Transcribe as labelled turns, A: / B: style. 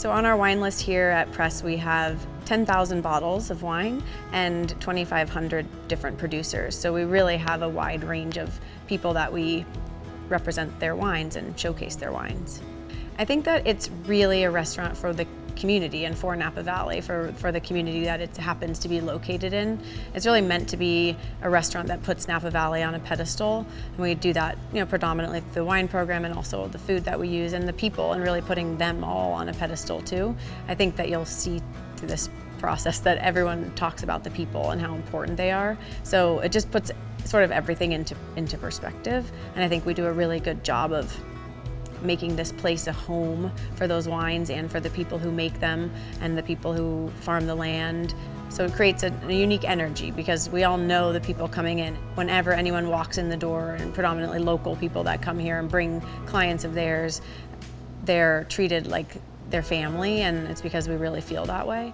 A: So on our wine list here at Press, we have 10,000 bottles of wine and 2,500 different producers. So we really have a wide range of people that we represent their wines and showcase their wines. I think that it's really a restaurant for the community and for Napa Valley, for the community that it happens to be located in. It's really meant to be a restaurant that puts Napa Valley on a pedestal, and we do that, predominantly through the wine program and also the food that we use and the people, and really putting them all on a pedestal too. I think that you'll see through this process that everyone talks about the people and how important they are. So it just puts sort of everything into perspective, and I think we do a really good job of making this place a home for those wines and for the people who make them and the people who farm the land. So it creates a unique energy because we all know the people coming in. Whenever anyone walks in the door, and predominantly local people that come here and bring clients of theirs, they're treated like their family, and it's because we really feel that way.